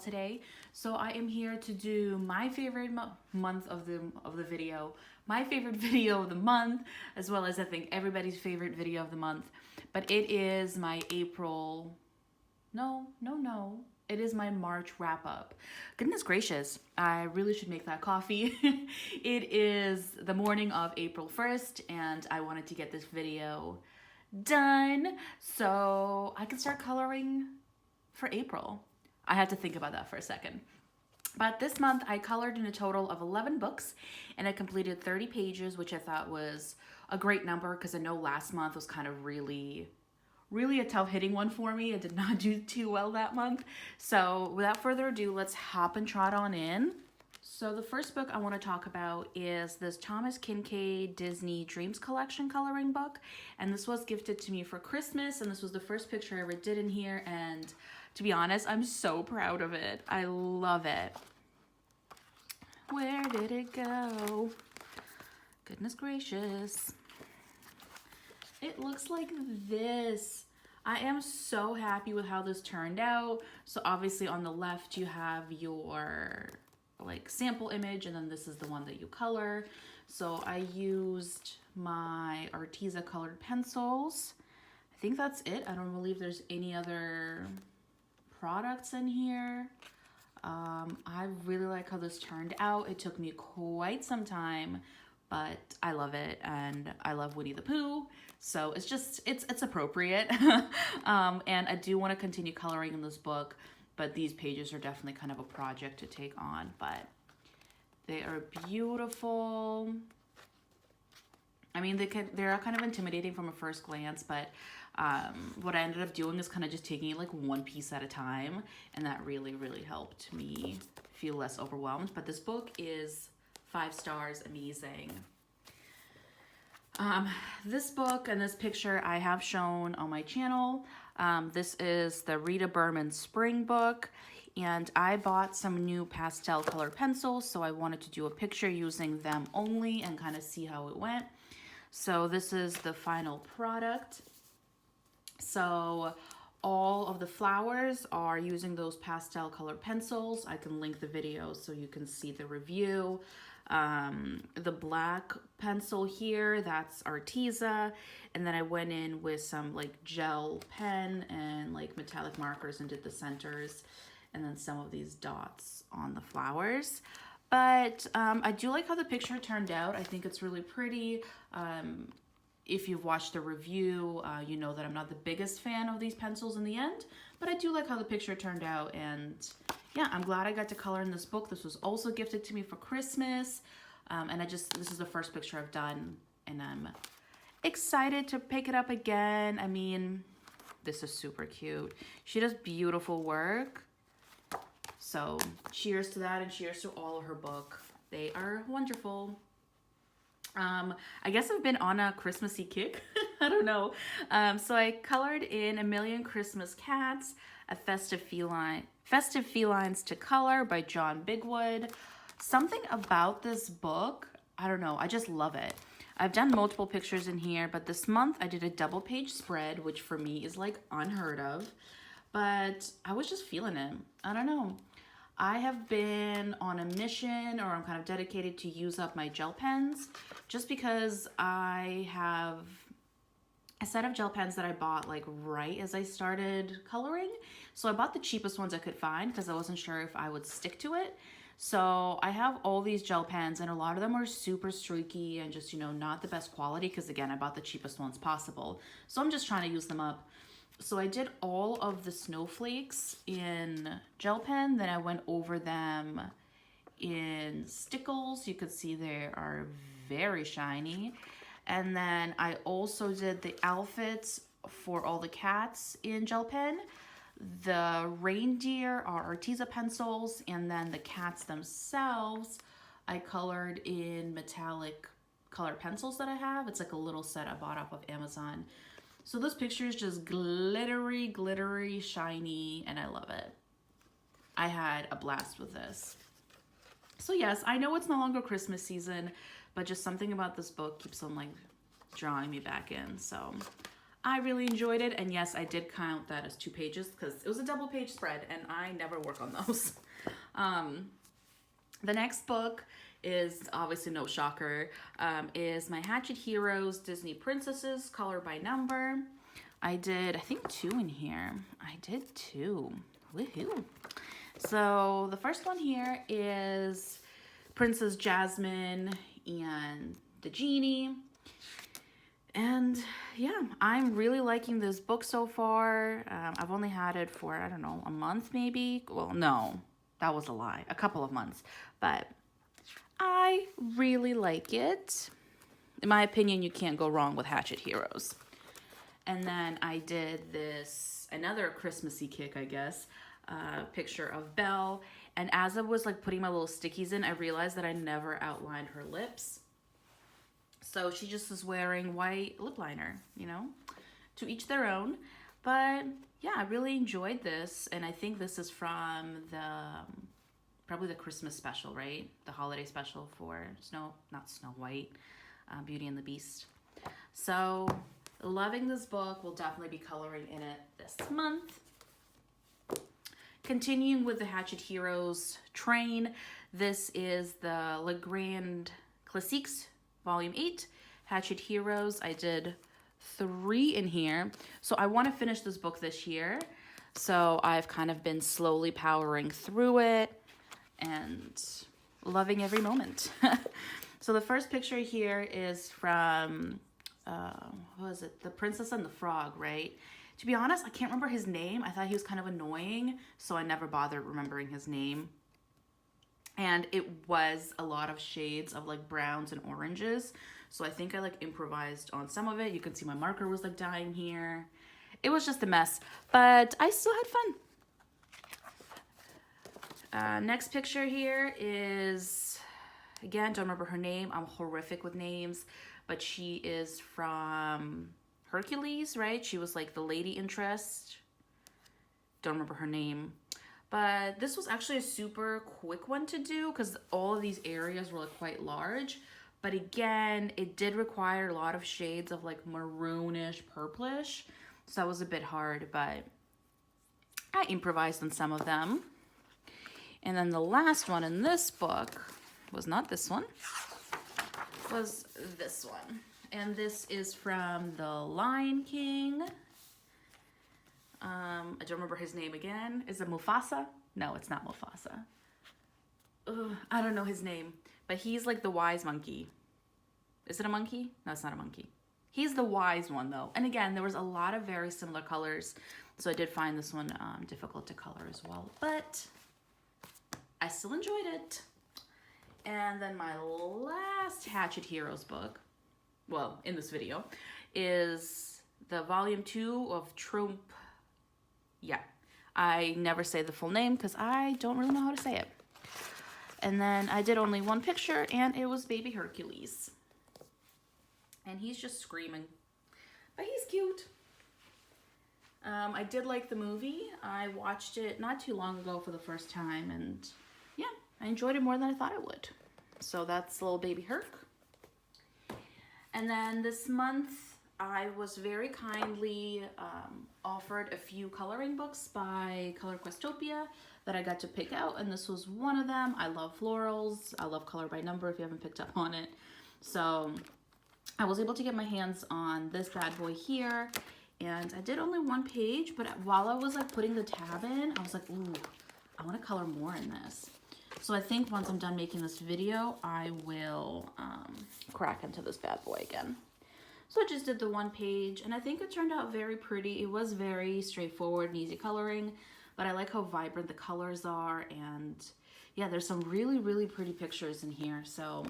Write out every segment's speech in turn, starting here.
today. So I am here to do my favorite month of the video, my favorite video of the month, as well as I think everybody's favorite video of the month. But it is my April, no. It is my March wrap up. Goodness gracious, I really should make that coffee. It is the morning of April 1st and I wanted to get this video done so I can start coloring for April. I had to think about that for a second. But this month I colored in a total of 11 books and I completed 30 pages, which I thought was a great number because I know last month was kind of really a tough hitting one for me. I did not do too well that month. So without further ado, let's hop and trot on in. So the first book I want to talk about is this Thomas Kinkade Disney Dreams Collection coloring book. And this was gifted to me for Christmas. And this was the first picture I ever did in here. And to be honest, I'm so proud of it. I love it. Where did it go? Goodness gracious. It looks like this. I am so happy with how this turned out. So obviously on the left you have your like sample image, and then this is the one that you color. So I used my Arteza colored pencils. I think that's it. I don't believe there's any other products in here. I really like how this turned out. It took me quite some time, but I love it, and I love Winnie the Pooh, so it's appropriate. And I do want to continue coloring in this book, but these pages are definitely kind of a project to take on, but they are beautiful. I mean, they're kind of intimidating from a first glance, but what I ended up doing is kind of just taking it like one piece at a time, and that really helped me feel less overwhelmed. But this book is 5 stars, amazing. This book and this picture I have shown on my channel. This is the Rita Berman Spring book, and I bought some new pastel colored pencils, so I wanted to do a picture using them only and kind of see how it went. So this is the final product. So all of the flowers are using those pastel colored pencils. I can link the video so you can see the review. The black pencil here, that's Arteza, and then I went in with some like gel pen and like metallic markers and did the centers, and then some of these dots on the flowers. But I do like how the picture turned out. I think it's really pretty. If you've watched the review, you know that I'm not the biggest fan of these pencils in the end, but I do like how the picture turned out, and yeah, I'm glad I got to color in this book. This was also gifted to me for Christmas, and this is the first picture I've done, and I'm excited to pick it up again. I mean, this is super cute. She does beautiful work, so cheers to that, and cheers to all of her book. They are wonderful. I guess I've been on a Christmassy kick. I don't know. So I colored in A Million Christmas Cats, A Festive Felines to Color by John Bigwood. Something about this book, I don't know, I just love it. I've done multiple pictures in here, but this month I did a double page spread, which for me is like unheard of, but I was just feeling it. I don't know. I have been on a mission, or I'm kind of dedicated to use up my gel pens, just because I have a set of gel pens that I bought like right as I started coloring. So I bought the cheapest ones I could find because I wasn't sure if I would stick to it. So I have all these gel pens, and a lot of them are super streaky and just, you know, not the best quality because, again, I bought the cheapest ones possible. So I'm just trying to use them up. So I did all of the snowflakes in gel pen, then I went over them in stickles. You could see they are very shiny. And then I also did the outfits for all the cats in gel pen. The reindeer are Arteza pencils, and then the cats themselves I colored in metallic colored pencils that I have. It's like a little set I bought off of Amazon. So this picture is just glittery, shiny, and I love it. I had a blast with this. So yes, I know it's no longer Christmas season, but just something about this book keeps on like drawing me back in. So I really enjoyed it, and yes, I did count that as 2 pages because it was a double page spread, and I never work on those. The next book is obviously no shocker, is my Hatchet Heroes Disney Princesses color by number. I did, I think 2 in here. I did 2. Woohoo. So the first one here is Princess Jasmine and the Genie. And yeah, I'm really liking this book so far. I've only had it for, I don't know, a month maybe. Well, no, that was a lie. A couple of months. But I really like it. In my opinion, you can't go wrong with Hatchet Heroes. And then I did this, another Christmassy kick, I guess, picture of Belle. And as I was like putting my little stickies in, I realized that I never outlined her lips. So she just is wearing white lip liner, you know, to each their own. But yeah, I really enjoyed this. And I think this is from probably the Christmas special, right? The holiday special for not Snow White, Beauty and the Beast. So loving this book. We'll definitely be coloring in it this month. Continuing with the Hatchet Heroes train, this is the Le Grand Classiques Volume 8, Hatchet Heroes. I did 3 in here. So I want to finish this book this year. So I've kind of been slowly powering through it and loving every moment. So the first picture here is from, what was it? The Princess and the Frog, right? To be honest, I can't remember his name. I thought he was kind of annoying, so I never bothered remembering his name. And it was a lot of shades of like browns and oranges. So I think I like improvised on some of it. You can see my marker was like dying here. It was just a mess, but I still had fun. Next picture here is, again, don't remember her name. I'm horrific with names, but she is from Hercules, right? She was like the lady interest. Don't remember her name. But this was actually a super quick one to do because all of these areas were like quite large. But again, it did require a lot of shades of like maroonish, purplish. So that was a bit hard, but I improvised on some of them. And then the last one in this book was not this one, was this one. And this is from The Lion King. I don't remember his name again. Is it Mufasa? No, it's not Mufasa. Ugh, I don't know his name, but he's like the wise monkey. Is it a monkey? No, it's not a monkey. He's the wise one though. And again, there was a lot of very similar colors. So I did find this one difficult to color as well, but I still enjoyed it. And then my last Hatchet Heroes book, well, in this video, is the volume 2 of Trump. Yeah, I never say the full name because I don't really know how to say it. And then I did only one picture, and it was baby Hercules. And he's just screaming, but he's cute. I did like the movie. I watched it not too long ago for the first time, and yeah, I enjoyed it more than I thought I would. So that's little baby Herc. And then this month, I was very kindly offered a few coloring books by Color Questopia that I got to pick out, and this was one of them. I love florals. I love color by number if you haven't picked up on it. So I was able to get my hands on this bad boy here, and I did only one page, but while I was like putting the tab in, I was like, ooh, I want to color more in this. So I think once I'm done making this video, I will crack into this bad boy again. So I just did the one page, and I think it turned out very pretty. It was very straightforward and easy coloring, but I like how vibrant the colors are, and yeah, there's some really, really pretty pictures in here. So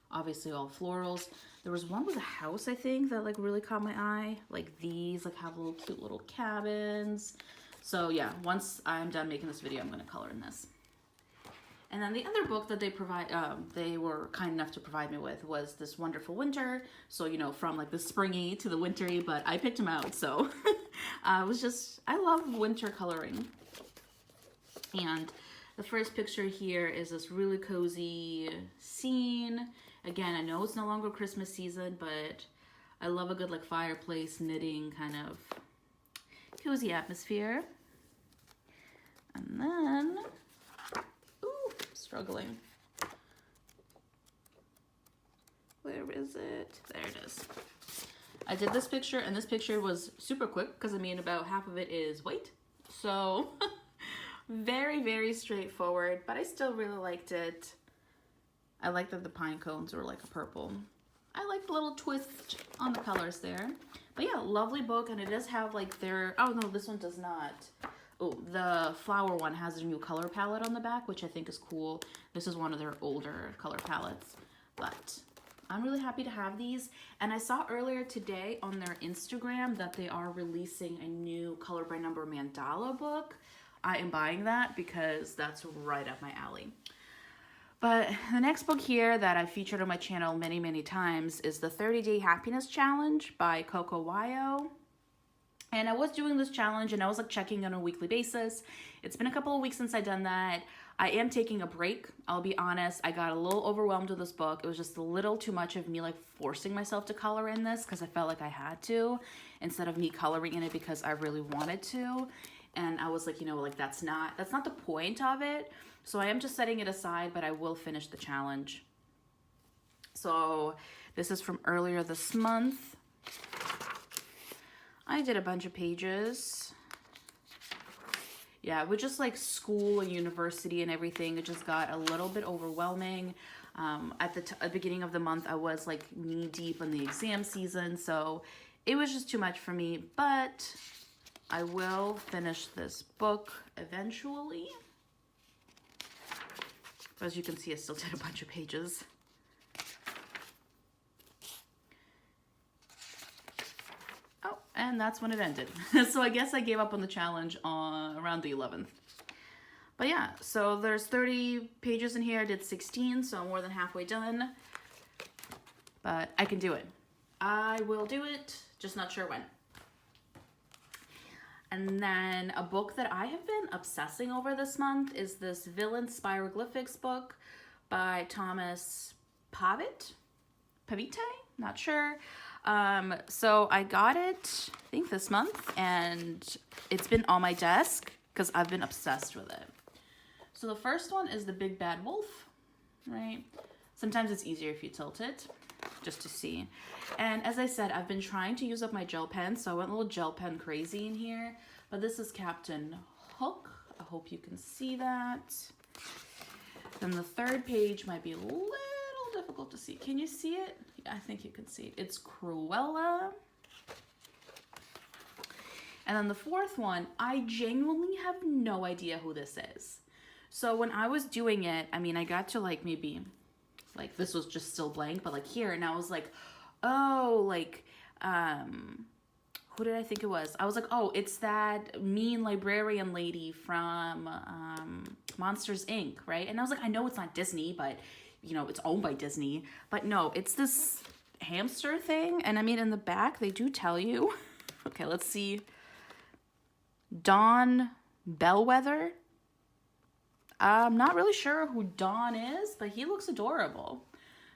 obviously all florals. There was one with a house, I think, that like really caught my eye. Like these like have little cute little cabins. So yeah, once I'm done making this video, I'm going to color in this. And then the other book that they were kind enough to provide me with was This Wonderful Winter. So, you know, from like the springy to the wintry, but I picked them out. So I love winter coloring. And the first picture here is this really cozy scene. Again, I know it's no longer Christmas season, but I love a good like fireplace knitting kind of cozy atmosphere. And then, ooh, struggling. Where is it? There it is. I did this picture, and this picture was super quick because I mean about half of it is white. So very, very straightforward, but I still really liked it. I like that the pine cones were like a purple. I like the little twist on the colors there. But yeah, lovely book, and it does have like their, oh no, this one does not. Oh, the flower one has a new color palette on the back, which I think is cool. This is one of their older color palettes, but I'm really happy to have these. And I saw earlier today on their Instagram that they are releasing a new color by number mandala book. I am buying that because that's right up my alley. But the next book here that I featured on my channel many, many times is the 30-Day Happiness Challenge by Coco Wyo. And I was doing this challenge and I was like checking on a weekly basis. It's been a couple of weeks since I've done that. I am taking a break. I'll be honest, I got a little overwhelmed with this book. It was just a little too much of me like forcing myself to color in this because I felt like I had to, instead of me coloring in it because I really wanted to. And I was like, you know, like that's not the point of it. So I am just setting it aside, but I will finish the challenge. So this is from earlier this month. I did a bunch of pages. Yeah, with just like school and university and everything, it just got a little bit overwhelming. At the beginning of the month, I was like knee deep in the exam season, so it was just too much for me, but I will finish this book eventually. As you can see, I still did a bunch of pages. Oh, and that's when it ended. So I guess I gave up on the challenge on around the 11th. But yeah, so there's 30 pages in here. I did 16, so I'm more than halfway done. But I can do it. I will do it, just not sure when. And then a book that I have been obsessing over this month is this Villain Spiroglyphics book by Thomas Pavite, not sure. So I got it, I think this month, and it's been on my desk because I've been obsessed with it. So the first one is The Big Bad Wolf, right? Sometimes it's easier if you tilt it, just to see. And as I said, I've been trying to use up my gel pen, so I went a little gel pen crazy in here. But this is Captain Hook. I hope you can see that. Then the third page might be a little difficult to see. Can you see it? Yeah, I think you can see it. It's Cruella. And then the fourth one, I genuinely have no idea who this is. So when I was doing it, I mean, I got to like maybe, like this was just still blank, but like here, and I was like, oh, like, who did I think it was? I was like, oh, it's that mean librarian lady from Monsters, Inc., right? And I was like, I know it's not Disney, but, you know, it's owned by Disney. But no, it's this hamster thing. And I mean, in the back, they do tell you. Okay, let's see. Dawn Bellwether. I'm not really sure who Dawn is, but he looks adorable.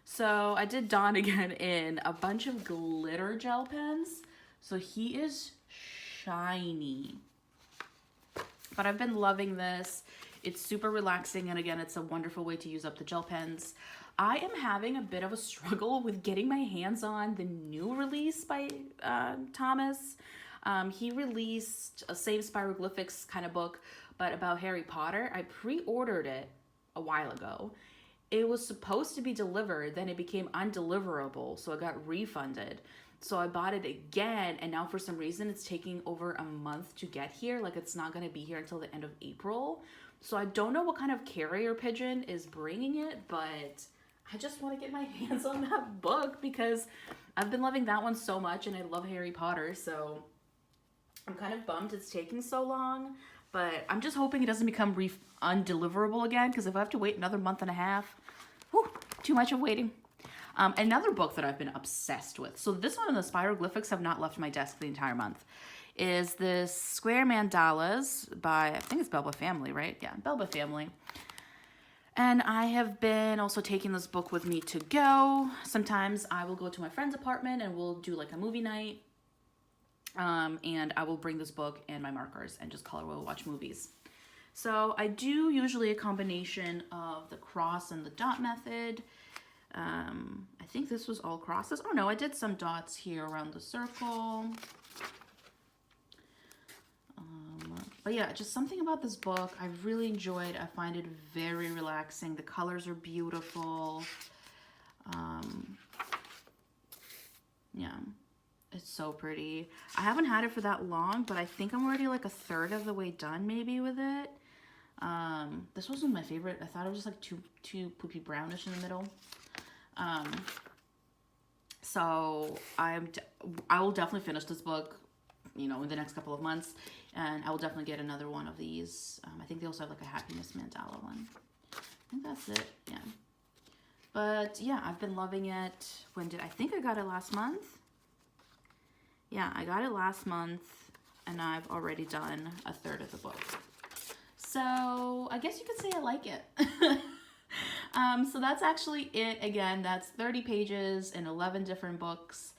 So I did Dawn again in a bunch of glitter gel pens. So he is shiny. But I've been loving this. It's super relaxing, and again, it's a wonderful way to use up the gel pens. I am having a bit of a struggle with getting my hands on the new release by Thomas. He released a same Spiroglyphics kind of book, but about Harry Potter. I pre-ordered it a while ago. It was supposed to be delivered, then it became undeliverable, so it got refunded. So I bought it again, and now for some reason it's taking over a month to get here. Like it's not going to be here until the end of April. So I don't know what kind of carrier pigeon is bringing it, but I just want to get my hands on that book because I've been loving that one so much, and I love Harry Potter, so I'm kind of bummed it's taking so long. But I'm just hoping it doesn't become undeliverable again, because if I have to wait another month and a half, whew, too much of waiting. Another book that I've been obsessed with, so this one and the Spiroglyphics have not left my desk the entire month, is this Square Mandalas by, I think it's Belba Family, right? Yeah, Belba Family. And I have been also taking this book with me to go. Sometimes I will go to my friend's apartment and we'll do like a movie night. And I will bring this book and my markers and just color while we watch movies. So I do usually a combination of the cross and the dot method. I think this was all crosses. Oh no, I did some dots here around the circle. But yeah, just something about this book I really enjoyed. I find it very relaxing. The colors are beautiful. Yeah, it's so pretty. I haven't had it for that long, but I think I'm already like a third of the way done maybe with it. This wasn't my favorite. I thought it was just like too poopy brownish in the middle. So I will definitely finish this book, you know, in the next couple of months, and I will definitely get another one of these. I think they also have like a happiness mandala one. I think that's it. Yeah. But yeah, I've been loving it. I think I got it last month. Yeah, I got it last month, and I've already done a third of the book. So I guess you could say I like it. So that's actually it. Again, that's 30 pages and 11 different books.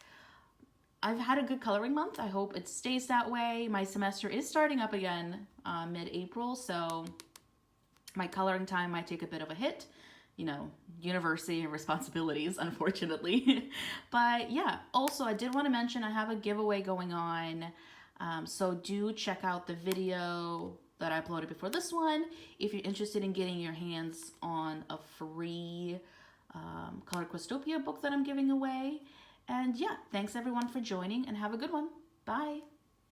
I've had a good coloring month. I hope it stays that way. My semester is starting up again mid-April, so my coloring time might take a bit of a hit. You know, university and responsibilities, unfortunately. But yeah, also I did want to mention I have a giveaway going on. So do check out the video that I uploaded before this one if you're interested in getting your hands on a free Color Questopia book that I'm giving away. And yeah, thanks everyone for joining and have a good one. Bye.